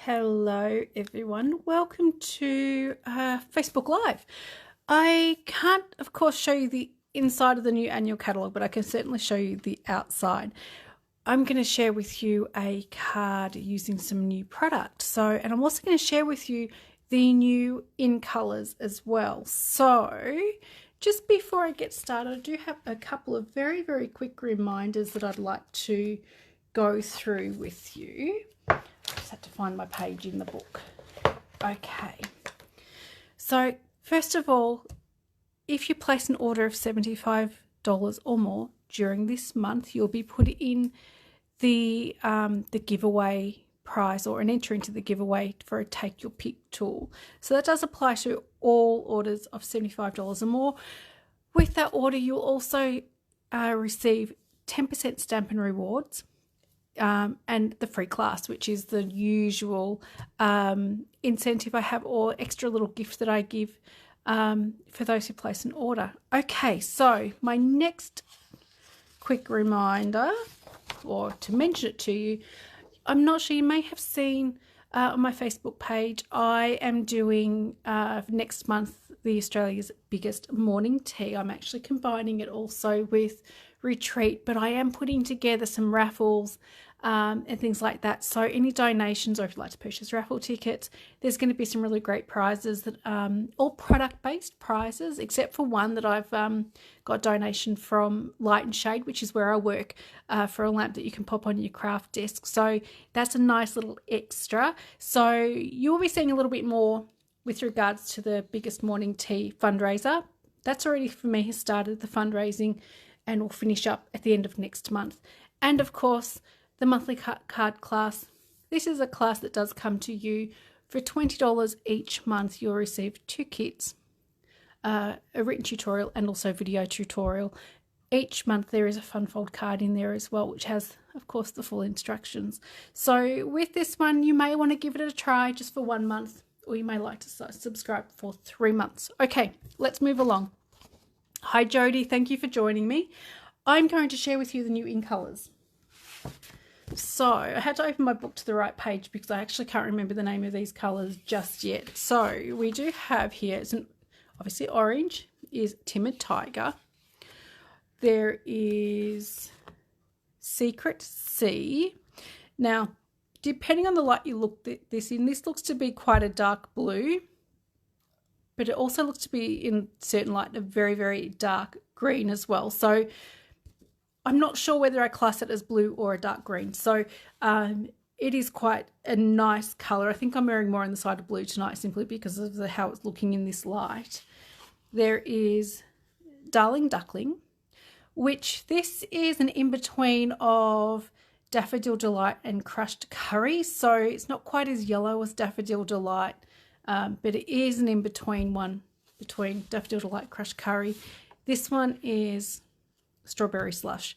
Hello everyone, welcome to Facebook Live. I can't of course show you the inside of the new annual catalogue, but I can certainly show you the outside. I'm going to share with you a card using some new product. And I'm also going to share with you the new in colours as well. So just before I get started, I do have a couple of very, very quick reminders that I'd like to go through with you. Just had to find my page in the book. Okay, so first of all, if you place an order of $75 or more during this month, you'll be put in the giveaway prize or an entry into the giveaway for a take your pick tool. So that does apply to all orders of $75 or more. With that order, you'll also receive 10% Stampin' Rewards. And the free class, which is the usual incentive I have or extra little gift that I give for those who place an order. Okay, so my next quick reminder, or to mention it to you, I'm not sure, you may have seen on my Facebook page, I am doing next month the Australia's biggest morning tea. I'm actually combining it also with retreat, but I am putting together some raffles and things like that. So any donations, or if you'd like to purchase raffle tickets, there's going to be some really great prizes that all product-based prizes, except for one that I've got donation from Light and Shade, which is where I work, for a lamp that you can pop on your craft desk. So that's a nice little extra. So you'll be seeing a little bit more with regards to the biggest morning tea fundraiser. That's already for me has started the fundraising and will finish up at the end of next month. And of course, the monthly card class. This is a class that does come to you for $20 each month. You'll receive 2 kits, a written tutorial and also video tutorial. Each month there is a fun fold card in there as well, which has, of course, the full instructions. So with this one, you may want to give it a try just for 1 month, or you may like to subscribe for 3 months. Okay, let's move along. Hi Jody, thank you for joining me. I'm going to share with you the new in colours. So I had to open my book to the right page because I actually can't remember the name of these colours just yet. So we do have here, it's obviously orange is Timid Tiger. There is Secret Sea. Now, depending on the light you look this in, this looks to be quite a dark blue, but it also looks to be in certain light a very, very dark green as well. So I'm not sure whether I class it as blue or a dark green. So it is quite a nice colour. I think I'm wearing more on the side of blue tonight simply because of how it's looking in this light. There is Darling Duckling, which this is an in-between of Daffodil Delight and Crushed Curry. So it's not quite as yellow as Daffodil Delight, but it is an in-between one between Daffodil Delight, Crushed Curry. This one is Strawberry Slush.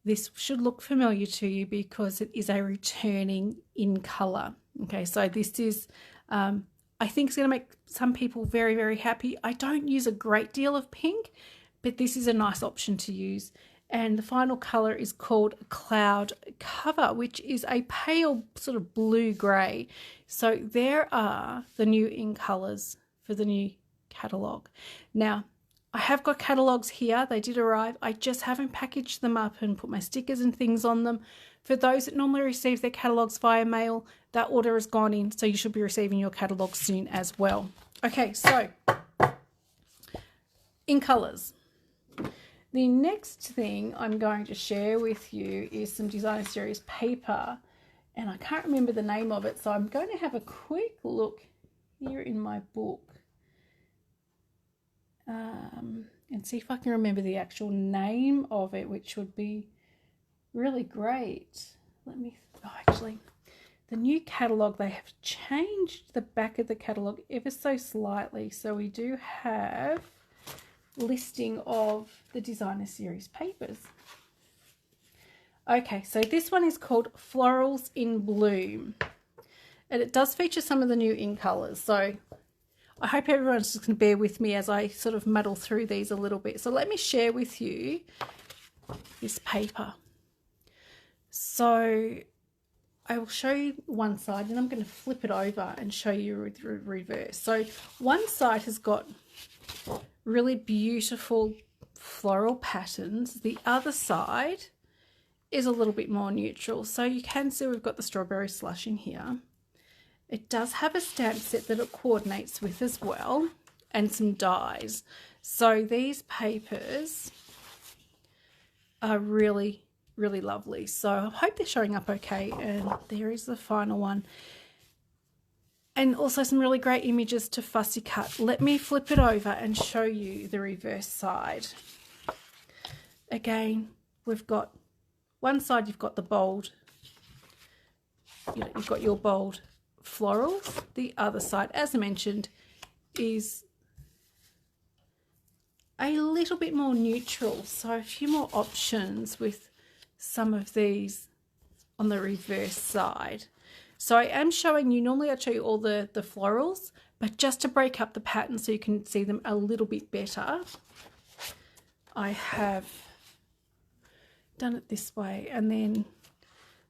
This should look familiar to you because it is a returning in colour. Okay, so this is, I think it's going to make some people very, very happy. I don't use a great deal of pink, but this is a nice option to use. And the final colour is called Cloud Cover, which is a pale sort of blue-grey. So there are the new in colours for the new catalogue. Now, I have got catalogues here. They did arrive. I just haven't packaged them up and put my stickers and things on them. For those that normally receive their catalogues via mail, that order has gone in, so you should be receiving your catalogue soon as well. Okay, so in colours. The next thing I'm going to share with you is some Designer Series paper, and I can't remember the name of it, so I'm going to have a quick look here in my book and see if I can remember the actual name of it, which would be really great. Actually, the new catalogue, they have changed the back of the catalogue ever so slightly, so we do have listing of the Designer Series papers. Okay, so this one is called Florals in Bloom, and it does feature some of the new in colours, so I hope everyone's just going to bear with me as I sort of muddle through these a little bit. So let me share with you this paper. So I will show you one side, and I'm going to flip it over and show you the reverse. So one side has got really beautiful floral patterns. The other side is a little bit more neutral. So you can see we've got the strawberry slush in here. It does have a stamp set that it coordinates with as well, and some dies. So these papers are really, really lovely. So I hope they're showing up okay. And there is the final one. And also some really great images to fussy cut. Let me flip it over and show you the reverse side. Again, we've got one side, you've got the bold, you've got your bold florals. The other side, as I mentioned, is a little bit more neutral. So a few more options with some of these on the reverse side. So I am showing you, normally I show you all the florals, but just to break up the pattern so you can see them a little bit better, I have done it this way. And then,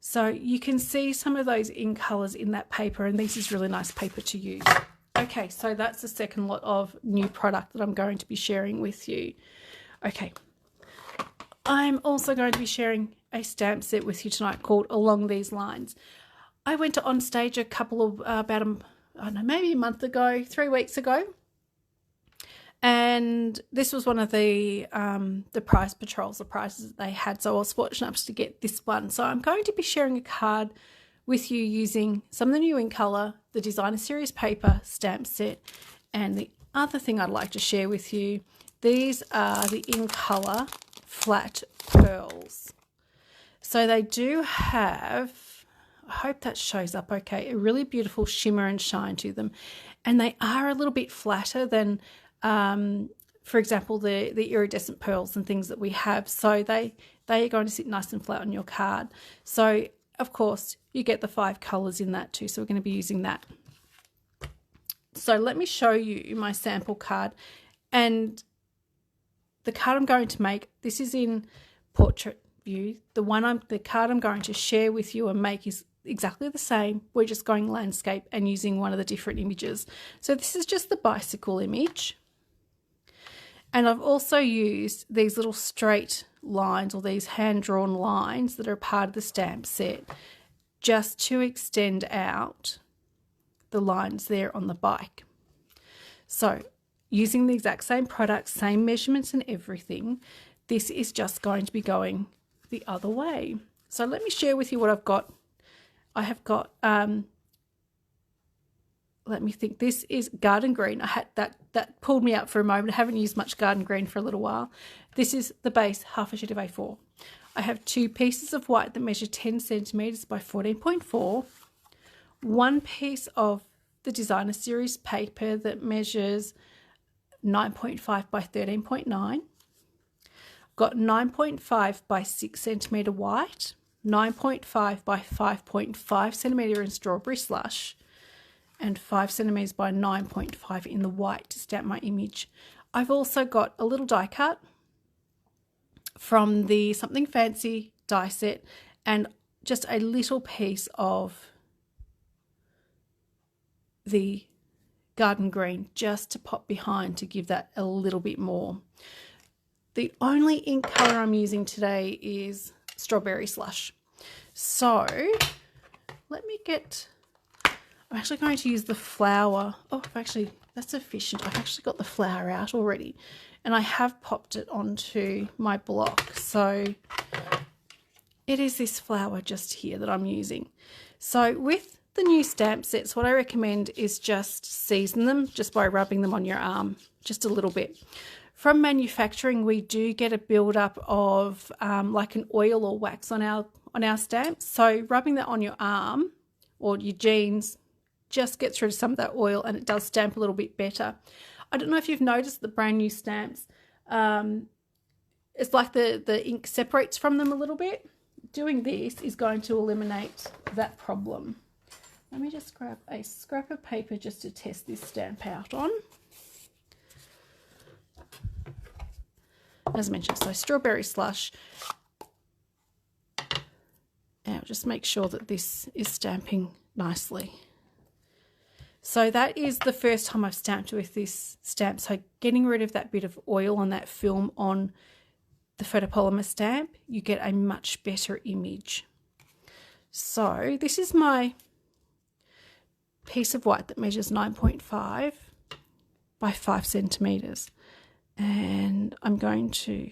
so you can see some of those in colours in that paper, and this is really nice paper to use. Okay, so that's the second lot of new product that I'm going to be sharing with you. Okay, I'm also going to be sharing a stamp set with you tonight called Along These Lines. I went to On Stage a couple of, I don't know, maybe a month ago, 3 weeks ago. And this was one of the prize patrols, the prizes that they had. So I was fortunate enough to get this one. So I'm going to be sharing a card with you using some of the new in colour, the designer series paper stamp set. And the other thing I'd like to share with you, these are the in colour flat pearls. So they do have, I hope that shows up okay, a really beautiful shimmer and shine to them. And they are a little bit flatter than, for example, the iridescent pearls and things that we have. So they are going to sit nice and flat on your card. So, of course, you get the 5 colours in that too. So we're going to be using that. So let me show you my sample card. And the card I'm going to make, this is in portrait view. The card I'm going to share with you and make is exactly the same. We're just going landscape and using one of the different images. So this is just the bicycle image. And I've also used these little straight lines, or these hand-drawn lines that are part of the stamp set, just to extend out the lines there on the bike. So using the exact same product, same measurements and everything, this is just going to be going the other way. So let me share with you what I've got. I have got, let me think, this is garden green. I had that pulled me out for a moment. I haven't used much garden green for a little while. This is the base, half a sheet of A4. I have 2 pieces of white that measure 10 centimetres by 14.4. 1 piece of the designer series paper that measures 9.5 by 13.9. Got 9.5 by 6 centimetre white, 9.5 by 5.5 centimetre in strawberry slush, and 5 centimetres by 9.5 in the white to stamp my image. I've also got a little die cut from the Something Fancy die set, and just a little piece of the garden green just to pop behind to give that a little bit more. The only ink colour I'm using today is strawberry slush. So let me get, I'm actually going to use the flower. Oh, that's efficient. I've actually got the flower out already, and I have popped it onto my block. So it is this flower just here that I'm using. So with the new stamp sets, what I recommend is just season them just by rubbing them on your arm, just a little bit. From manufacturing, we do get a build-up of like an oil or wax on our stamps. So rubbing that on your arm or your jeans just gets rid of some of that oil, and it does stamp a little bit better. I don't know if you've noticed the brand new stamps. It's like the ink separates from them a little bit. Doing this is going to eliminate that problem. Let me just grab a scrap of paper just to test this stamp out on. As I mentioned, so strawberry slush. Our just make sure that this is stamping nicely. So that is the first time I've stamped with this stamp. So getting rid of that bit of oil on that film on the photopolymer stamp, you get a much better image. So this is my piece of white that measures 9.5 by 5 centimeters. And I'm going to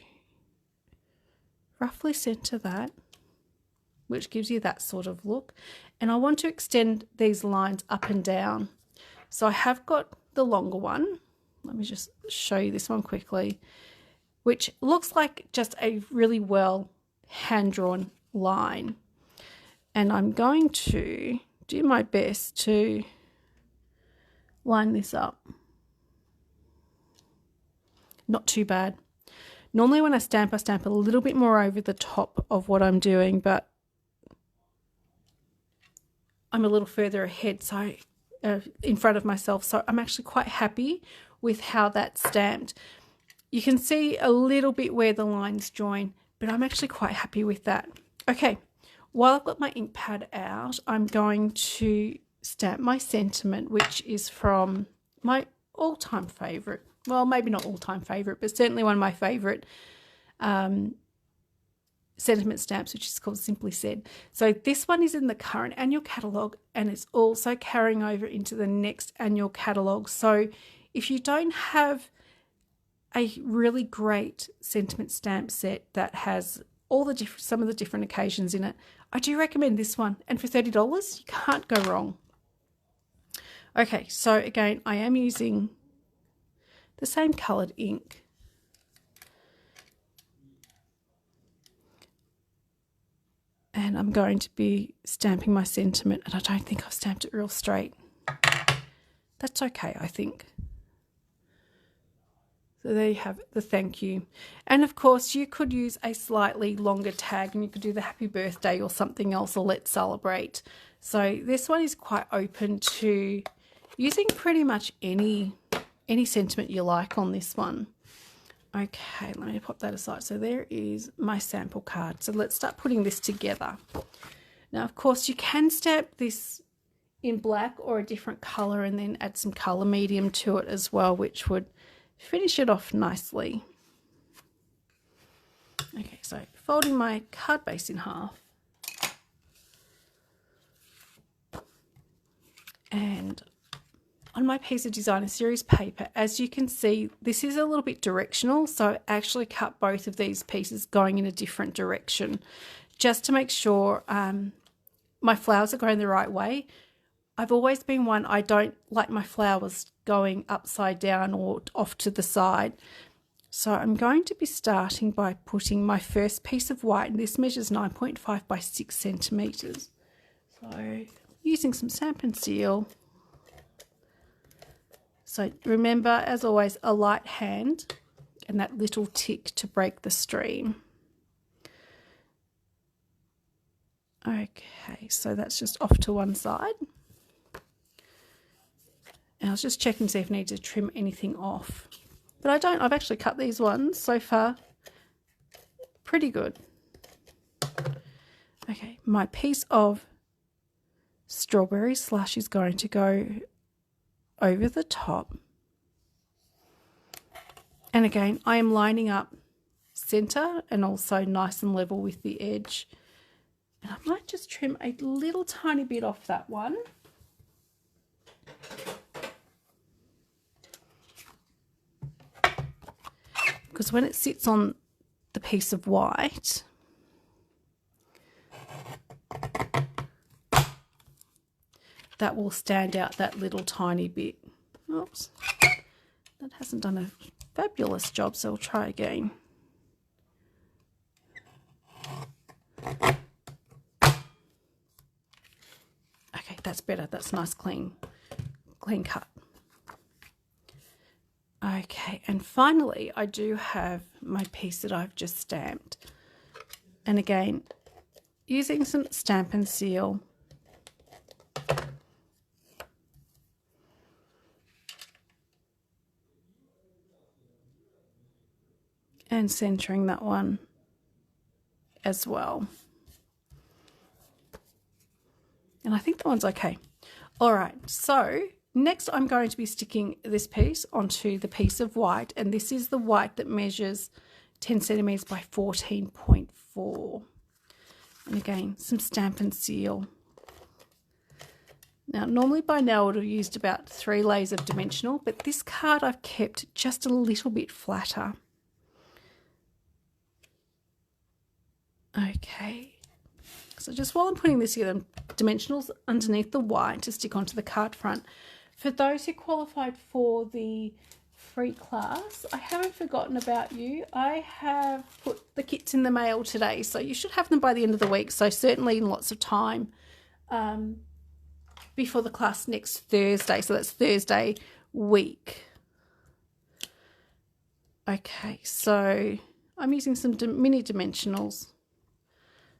roughly center that, which gives you that sort of look. And I want to extend these lines up and down. So I have got the longer one. Let me just show you this one quickly, which looks like just a really well hand-drawn line. And I'm going to do my best to line this up. Not too bad. Normally when I stamp a little bit more over the top of what I'm doing, but I'm a little further ahead, so in front of myself, so I'm actually quite happy with how that's stamped. You can see a little bit where the lines join, but I'm actually quite happy with that. Okay, while I've got my ink pad out, I'm going to stamp my sentiment, which is from my all-time favourite. Well, maybe not all-time favourite, but certainly one of my favourite sentiment stamps, which is called Simply Said. So this one is in the current annual catalogue, and it's also carrying over into the next annual catalogue. So if you don't have a really great sentiment stamp set that has all the some of the different occasions in it, I do recommend this one. And for $30, you can't go wrong. Okay, so again, I am using the same coloured ink. And I'm going to be stamping my sentiment, and I don't think I've stamped it real straight. That's okay, I think. So there you have the thank you. And of course, you could use a slightly longer tag, and you could do the happy birthday or something else, or let's celebrate. So this one is quite open to using pretty much any sentiment you like on this one. Okay, let me pop that aside. So there is my sample card. So let's start putting this together. Now, of course, you can stamp this in black or a different colour and then add some colour medium to it as well, which would finish it off nicely. Okay, so folding my card base in half. And on my piece of designer series paper, as you can see, this is a little bit directional, so I actually cut both of these pieces going in a different direction just to make sure my flowers are going the right way. I've always been one, I don't like my flowers going upside down or off to the side. So I'm going to be starting by putting my first piece of white, and this measures 9.5 by 6 centimeters. So using some Stamp and Seal. So remember, as always, a light hand and that little tick to break the stream. Okay, so that's just off to one side. And I was just checking to see if I need to trim anything off. But I don't. I've actually cut these ones so far. Pretty good. Okay, my piece of strawberry slush is going to go over the top. And again, I am lining up center and also nice and level with the edge. And I might just trim a little tiny bit off that one. Because when it sits on the piece of white, that will stand out that little tiny bit. Oops, that hasn't done a fabulous job, so I'll try again. Okay, that's better. That's nice, clean cut. Okay, and finally, I do have my piece that I've just stamped. And again, using some Stamp and Seal. And centering that one as well. And I think that one's okay. All right, so next I'm going to be sticking this piece onto the piece of white, and this is the white that measures 10 centimeters by 14.4. And again, some Stampin' Seal. Now, normally by now I would have used about 3 layers of dimensional, but this card I've kept just a little bit flatter. Okay. So just while I'm putting this together, dimensionals underneath the white to stick onto the card front. For those who qualified for the free class, I haven't forgotten about you. I have put the kits in the mail today, so you should have them by the end of the week. So certainly in lots of time before the class next Thursday. So that's Thursday week. Okay, so I'm using some mini dimensionals.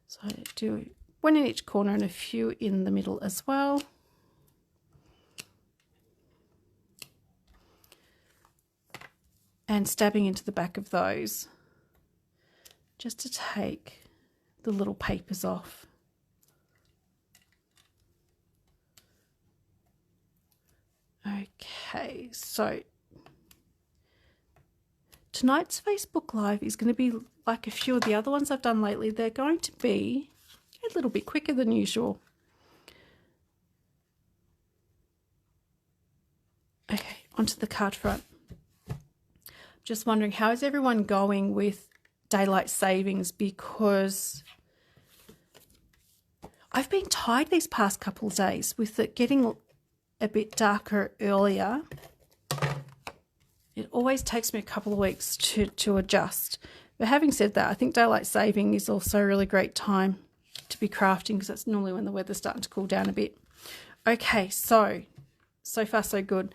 So I do 1 in each corner and a few in the middle as well. And stabbing into the back of those just to take the little papers off. Okay, so tonight's Facebook Live is going to be like a few of the other ones I've done lately. They're going to be a little bit quicker than usual. Okay, onto the card front. Just wondering, how is everyone going with daylight savings? Because I've been tired these past couple of days with it getting a bit darker earlier. It always takes me a couple of weeks to adjust. But having said that, I think daylight saving is also a really great time to be crafting, because that's normally when the weather's starting to cool down a bit. Okay, so far so good.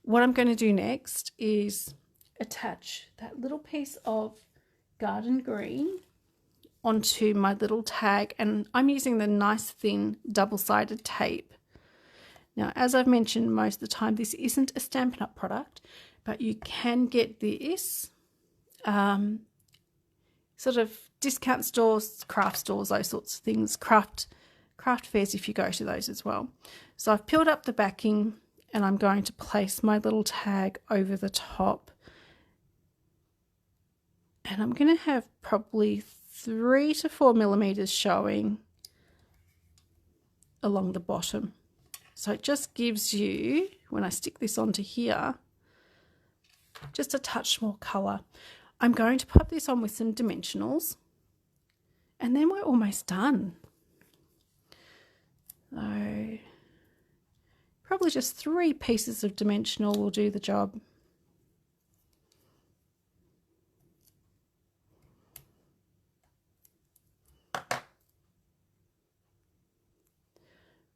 What I'm going to do next is attach that little piece of garden green onto my little tag, and I'm using the nice thin double-sided tape. Now, as I've mentioned most of the time, this isn't a Stampin' Up product, but you can get this sort of discount stores, craft stores, those sorts of things, craft fairs if you go to those as well. So I've peeled up the backing and I'm going to place my little tag over the top. And I'm going to have probably 3 to 4 millimeters showing along the bottom. So it just gives you, when I stick this onto here, just a touch more colour. I'm going to pop this on with some dimensionals, and then we're almost done. So probably just 3 pieces of dimensional will do the job.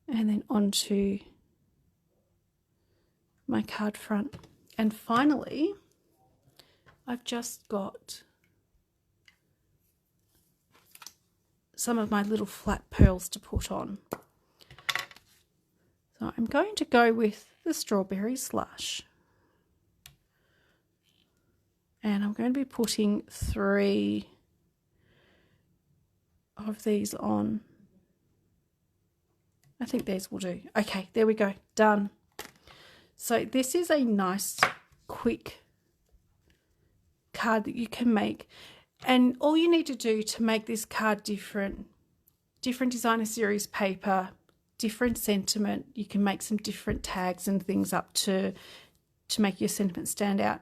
And then onto my card front. And finally, I've just got some of my little flat pearls to put on. So I'm going to go with the strawberry slush. And I'm going to be putting 3 of these on. I think these will do. Okay, there we go, done. So this is a nice, quick card that you can make. And all you need to do to make this card different designer series paper, different sentiment. You can make some different tags and things up to make your sentiment stand out.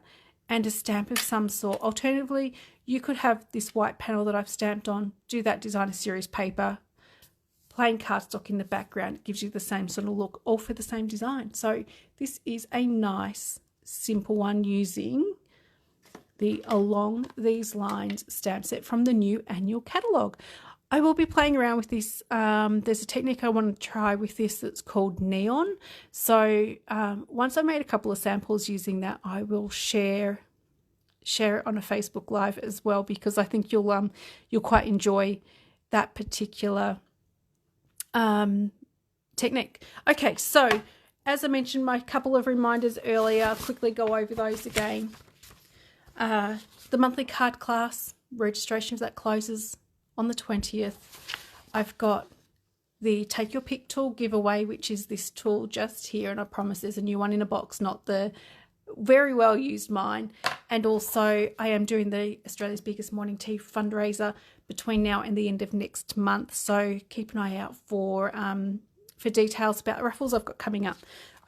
And a stamp of some sort. Alternatively, you could have this white panel that I've stamped on, do that designer series paper, plain cardstock in the background. It gives you the same sort of look, all for the same design. So this is a nice, simple one using the Along These Lines stamp set from the new annual catalogue. I will be playing around with this. There's a technique I want to try with this that's called neon. So once I've made a couple of samples using that, I will share it on a Facebook Live as well, because I think you'll quite enjoy that particular technique. Okay, so as I mentioned, my couple of reminders earlier, I'll quickly go over those again. The monthly card class registration, if that closes on the 20th. I've got the Take Your Pick tool giveaway, which is this tool just here, and I promise there's a new one in a box, not the very well used mine. And also I am doing the Australia's Biggest Morning Tea fundraiser between now and the end of next month, so keep an eye out for details about the raffles I've got coming up.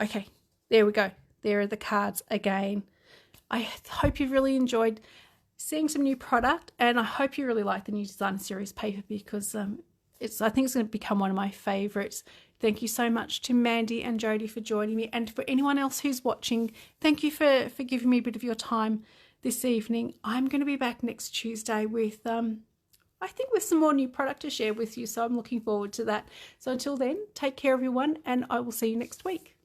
Okay, there we go. There are the cards again. I hope you've really enjoyed seeing some new product, and I hope you really like the new designer series paper, because I think it's going to become one of my favorites. Thank you so much to Mandy and Jodie for joining me, and for anyone else who's watching, thank you for giving me a bit of your time this evening. I'm going to be back next Tuesday with I think with some more new product to share with you, so I'm looking forward to that. So until then, take care everyone, and I will see you next week.